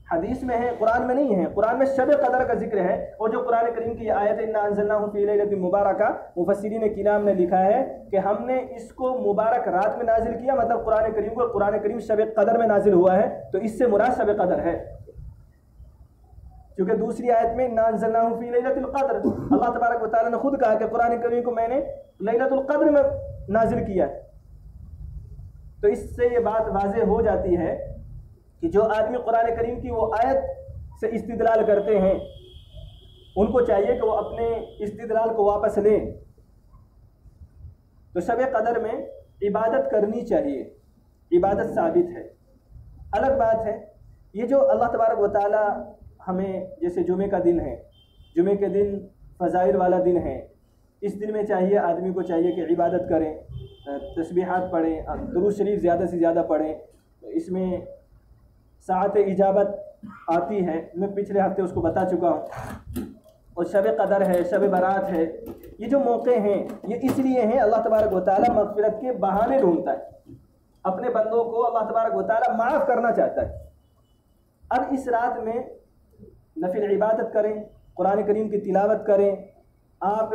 हदीस में है, कुरान में नहीं है। कुरान में शब कदर का जिक्र है, और जो कुरान करीम की आयत इन्ना अंज़लनाहु फी लैलतिन मुबारका, मुफस्सिरीन किराम ने लिखा है कि हमने इसको मुबारक रात में नाजिल किया, मतलब कुरान करीम को कुरान करीम शब कदर में नाजिल हुआ है, तो इससे मुराद शब कदर है। क्योंकि दूसरी आयत में इन्ना अंज़लनाहु फी लैलतिल क़द्र, अल्लाह तबारक व तआला ने खुद कहा कि कुरान करीम को मैंने लैलतुल क़द्र में नाजिल किया। तो इससे ये बात वाज़ेह हो जाती है कि जो आदमी कुरान करीम की वो आयत से इस्तिदलाल करते हैं, उनको चाहिए कि वो अपने इस्तिदलाल को वापस लें। तो शब कदर में इबादत करनी चाहिए, इबादत साबित है। अलग बात है ये जो अल्लाह तबारक व तआला हमें, जैसे जुमे का दिन है, जुमे के दिन फ़ज़ाइल वाला दिन है, इस दिन में चाहिए आदमी को चाहिए कि इबादत करें, तस्बीहात पढ़ें, दुरूद शरीफ ज़्यादा से ज़्यादा पढ़ें। इसमें साअत इजाबत आती है, मैं पिछले हफ्ते उसको बता चुका हूँ। और शब कदर है, शब बारात है, ये जो मौके हैं ये इसलिए हैं, अल्लाह तबारक व तआला मग़फ़िरत के बहाने ढूंढता है, अपने बंदों को अल्लाह तबारक व तआला माफ़ करना चाहता है। अब इस रात में नफिल इबादत करें, कुरान करीम की तिलावत करें, आप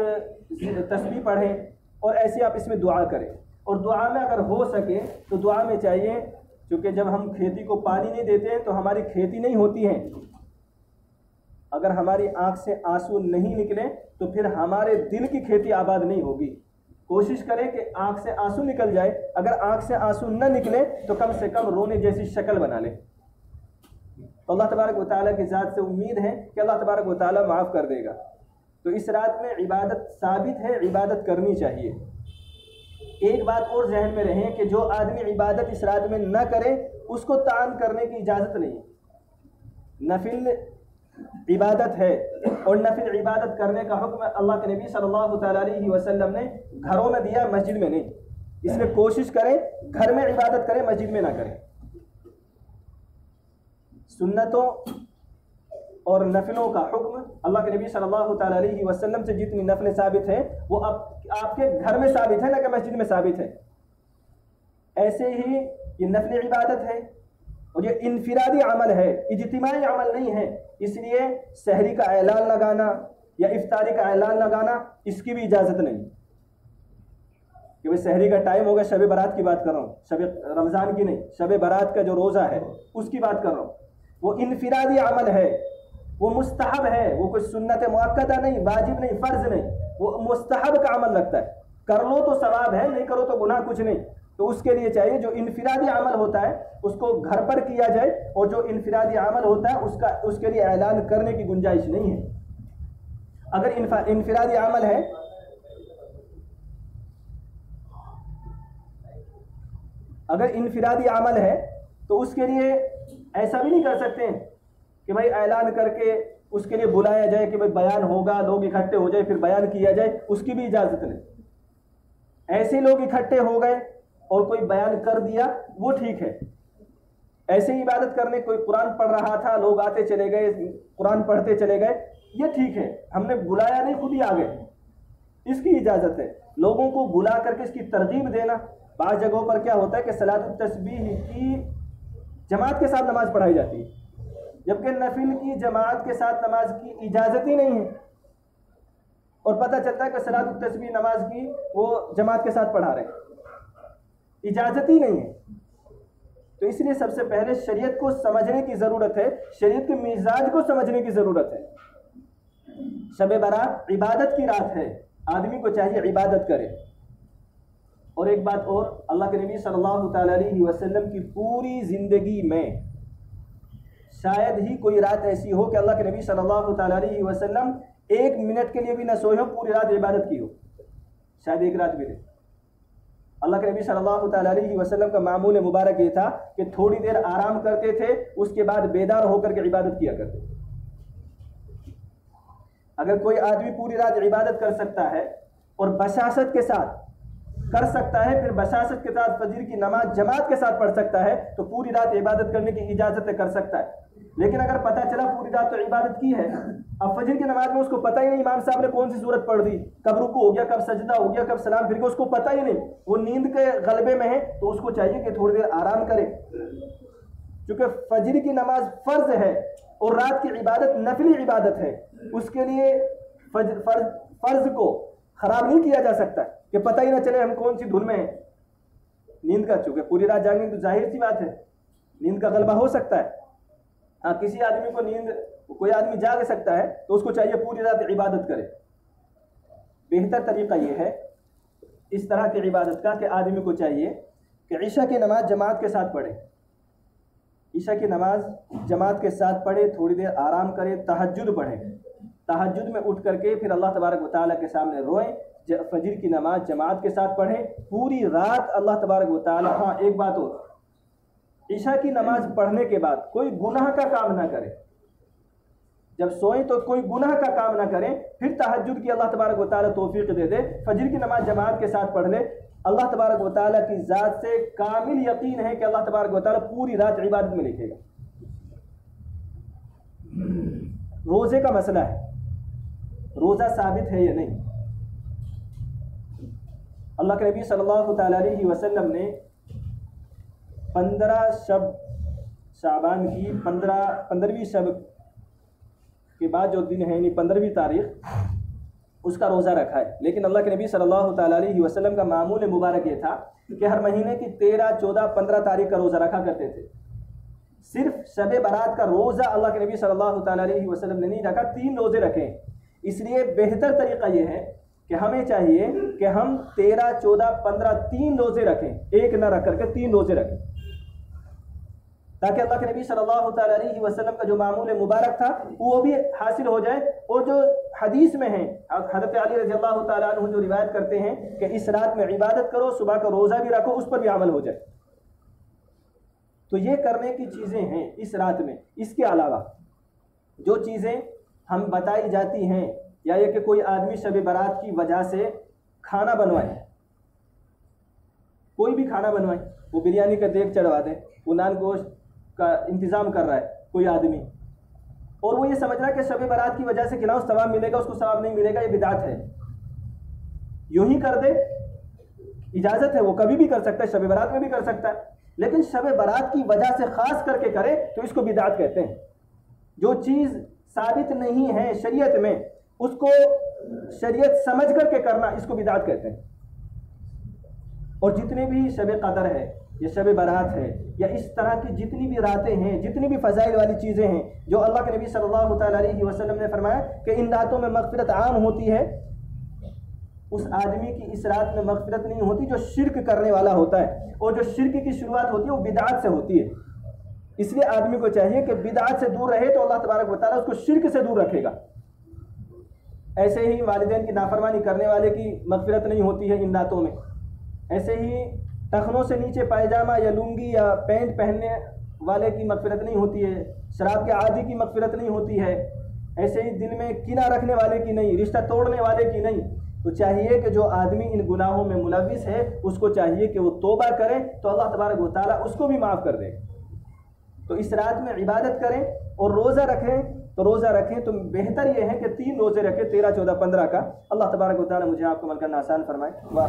तस्बीह पढ़ें, और ऐसे आप इसमें दुआ करें। और दुआ में अगर हो सके तो दुआ में चाहिए, क्योंकि जब हम खेती को पानी नहीं देते हैं तो हमारी खेती नहीं होती है। अगर हमारी आंख से आंसू नहीं निकले तो फिर हमारे दिल की खेती आबाद नहीं होगी। कोशिश करें कि आंख से आंसू निकल जाए, अगर आंख से आंसू न निकले तो कम से कम रोने जैसी शक्ल बना लें। तो अल्लाह तबारक व तआला की ज़ात से उम्मीद है कि अल्लाह तबारक व तआला माफ़ कर देगा। तो इस रात में इबादत साबित है, इबादत करनी चाहिए। एक बात और जहन में रहे कि जो आदमी इबादत इस रात में न करे उसको तान करने की इजाज़त नहीं है। नफिल इबादत है, और नफिल इबादत करने का हुक्म अल्लाह के नबी सल्लल्लाहु अलैहि वसल्लम ने घरों में दिया, मस्जिद में नहीं। इसलिए कोशिश करें घर में इबादत करें, मस्जिद में ना करें। सुन्नतों और नफिलों का हुक्म अल्लाह के नबी सल्लल्लाहु अलैहि वसल्लम से जितनी नफलें साबित है वो आपके घर में साबित है, ना कि मस्जिद में साबित है। ऐसे ही ये नफली इबादत है, और ये इनफिरादी अमल है, इज्तिमाई अमल नहीं है। इसलिए सहरी का ऐलान लगाना या इफ्तारी का ऐलान लगाना, इसकी भी इजाज़त नहीं कि भाई सहरी का टाइम होगा। शब बारात की बात कर रहा हूँ, शब रमज़ान की नहीं, शब बारात का जो रोज़ा है उसकी बात कर रहा हूँ। वो इनफिरादी अमल है, वो मुस्तहब है, वो कोई सुन्नत मुअक्कदा नहीं, वाजिब नहीं, फ़र्ज नहीं, वो मुस्तहब का अमल लगता है। कर लो तो सवाब है, नहीं करो तो गुनाह कुछ नहीं। तो उसके लिए चाहिए जो इनफिरादी अमल होता है उसको घर पर किया जाए, और जो इनफिरादी अमल होता है उसके लिए ऐलान करने की गुंजाइश नहीं है। अगर इनफिरादी अमल है, अगर इनफिरादी अमल है तो उसके लिए ऐसा भी नहीं कर सकते कि भाई ऐलान करके उसके लिए बुलाया जाए कि भाई बयान होगा, लोग इकट्ठे हो जाए फिर बयान किया जाए, उसकी भी इजाज़त नहीं। ऐसे लोग इकट्ठे हो गए और कोई बयान कर दिया, वो ठीक है। ऐसे इबादत करने, कोई कुरान पढ़ रहा था, लोग आते चले गए, कुरान पढ़ते चले गए, ये ठीक है, हमने बुलाया नहीं, खुद ही आ गए, इसकी इजाज़त है। लोगों को बुला करके इसकी तरगीब देना, बाज़ जगहों पर क्या होता है कि सलातुत तस्बीह की जमात के साथ नमाज पढ़ाई जाती है, जबकि नफिल की जमात के साथ नमाज की इजाज़त ही नहीं है, और पता चलता है कि सलातुत तस्बीह नमाज की वो जमात के साथ पढ़ा रहे हैं, इजाज़त ही नहीं है। तो इसलिए सबसे पहले शरीयत को समझने की ज़रूरत है, शरीयत के मिजाज को समझने की ज़रूरत है। शब बारात इबादत की रात है, आदमी को चाहिए इबादत करे। और एक बात और, अल्लाह के नबी सल्लल्लाहु अलैहि वसल्लम की पूरी ज़िंदगी में शायद ही कोई रात ऐसी हो कि अल्लाह के नबी सल्लल्लाहु अलैहि वसल्लम 1 मिनट के लिए भी ना सोए हो, पूरी रात इबादत की हो, शायद एक रात भी नहीं। अल्लाह के नबी सल्लल्लाहु अलैहि वसल्लम का मामूल मुबारक ये था कि थोड़ी देर आराम करते थे, उसके बाद बेदार होकर के इबादत किया करते थे। अगर कोई आदमी पूरी रात इबादत कर सकता है और बशासत के साथ कर सकता है, फिर बशासत के साथ फजर की नमाज जमात के साथ पढ़ सकता है, तो पूरी रात इबादत करने की इजाज़त कर सकता है। लेकिन अगर पता चला पूरी रात तो इबादत की है, अब फजर की नमाज में उसको पता ही नहीं इमाम साहब ने कौन सी सूरत पढ़ दी, कब रुकू हो गया, कब सजदा हो गया, कब सलाम फिर गया, उसको पता ही नहीं, वो नींद के गलबे में है, तो उसको चाहिए कि थोड़ी देर आराम करे। चूँकि फजर की नमाज फ़र्ज है और रात की इबादत नफली इबादत है, उसके लिए फ़र्ज को ख़राब नहीं किया जा सकता कि पता ही ना चले हम कौन सी धुन में हैं। नींद का, चूँकि पूरी रात जागेंगे तो जाहिर सी बात है नींद का गलबा हो सकता है। हाँ, किसी आदमी को नींद, कोई आदमी जाग सकता है तो उसको चाहिए पूरी रात इबादत करे। बेहतर तरीक़ा ये है इस तरह की इबादत का कि आदमी को चाहिए कि ईशा की नमाज जमात के साथ पढ़े, ईशा की नमाज जमात के साथ पढ़े, थोड़ी देर आराम करे, तहज्जुद पढ़े, तहज्जुद में उठ करके फिर अल्लाह तबारक व तआला के सामने रोएं, फजर की नमाज जमात के साथ पढ़ें, पूरी रात अल्लाह तबारक व तआला। हाँ, एक बात और, ईशा की नमाज पढ़ने के बाद कोई गुनाह का काम ना करें, जब सोएं तो कोई गुनाह का काम ना करें, फिर तहज्जुद की अल्लाह तबारक व तआला तौफीक दे दे, फजर की नमाज जमात के साथ पढ़ ले। अल्लाह तबारक व तआला की ज़ात से कामिल यकीन है कि अल्लाह तबारक व तआला पूरी रात इबादत में लिखेगा। रोज़े का मसला है, रोज़ा साबित है या नहीं। अल्लाह के नबी सल्लल्लाहु अलैहि वसल्लम ने 15 शब शाबान की 15वीं शब के बाद जो दिन है, यानी 15वीं तारीख, उसका रोज़ा रखा है। लेकिन अल्लाह के नबी सल्लल्लाहु अलैहि वसल्लम का मामूल मुबारक ये था कि हर महीने की 13, 14, 15 तारीख का रोज़ा रखा करते थे। सिर्फ शब बारात का रोज़ा अल्लाह के नबी सल्लल्लाहु अलैहि वसल्लम ने नहीं रखा, 3 रोज़े रखे। इसलिए बेहतर तरीक़ा ये है कि हमें चाहिए कि हम 13, 14, 15 3 रोज़े रखें, एक न रख करके 3 रोज़े रखें, ताकि अल्लाह के नबी सल्लल्लाहु अलैहि वसल्लम का जो मामूल मुबारक था वो भी हासिल हो जाए। और जो हदीस में है, हज़रत अली रज़ी अल्लाह तआला अन्हु जो रिवायत करते हैं कि इस रात में इबादत करो, सुबह का रोज़ा भी रखो, उस पर भी अमल हो जाए। तो ये करने की चीज़ें हैं इस रात में। इसके अलावा जो चीज़ें हम बताई जाती हैं, या ये कि कोई आदमी शब बारात की वजह से खाना बनवाए, कोई भी खाना बनवाए, वो बिरयानी का देग चढ़वा दे, वो नान गोश्त का इंतज़ाम कर रहा है कोई आदमी, और वो ये समझ रहा है कि शब बारात की वजह से खिलाओ सवाब मिलेगा, उसको सवाब नहीं मिलेगा, ये बिदात है। यूं ही कर दे, इजाज़त है, वो कभी भी कर सकता है, शब बारात में भी कर सकता है, लेकिन शब बारात की वजह से ख़ास करके करे तो इसको बिदात कहते हैं। जो चीज़ साबित नहीं है शरीयत में, उसको शरीयत समझ करके करना, इसको बिदात कहते हैं। और जितने भी शब कदर है या शब बारात है या इस तरह की जितनी भी रातें हैं, जितनी भी फ़ज़ाइल वाली चीज़ें हैं, जो अल्लाह के नबी सल्लल्लाहु अलैहि वसल्लम ने फरमाया कि इन रातों में मग़फ़िरत आम होती है, उस आदमी की इस रात में मग़फ़िरत नहीं होती जो शिर्क करने वाला होता है। और जो शिर्क की शुरुआत होती है वो बिदात से होती है। इसलिए आदमी को चाहिए कि बिदात से दूर रहे तो अल्लाह तबारक व तआला उसको शिर्क से दूर रखेगा। ऐसे ही वालिदैन की नाफरमानी करने वाले की मग़फ़िरत नहीं होती है इन रातों में। ऐसे ही टखनों से नीचे पायजामा या लुंगी या पैंट पहनने वाले की मग़फ़िरत नहीं होती है, शराब के आदी की मग़फ़िरत नहीं होती है। ऐसे ही दिल में कीना रखने वाले की नहीं, रिश्ता तोड़ने वाले की नहीं। तो चाहिए कि जो आदमी इन गुनाहों में मुलविस है उसको चाहिए कि वो तौबा करे तो अल्लाह तबारक व तआला उसको भी माफ़ कर दे। तो इस रात में इबादत करें और रोज़ा रखें, तो रोज़ा रखें तो बेहतर ये है कि 3 रोज़े रखें, 13, 14, 15 का। अल्लाह तबारक व तआला मुझे आपको अमल करना आसान फरमाए। वाह।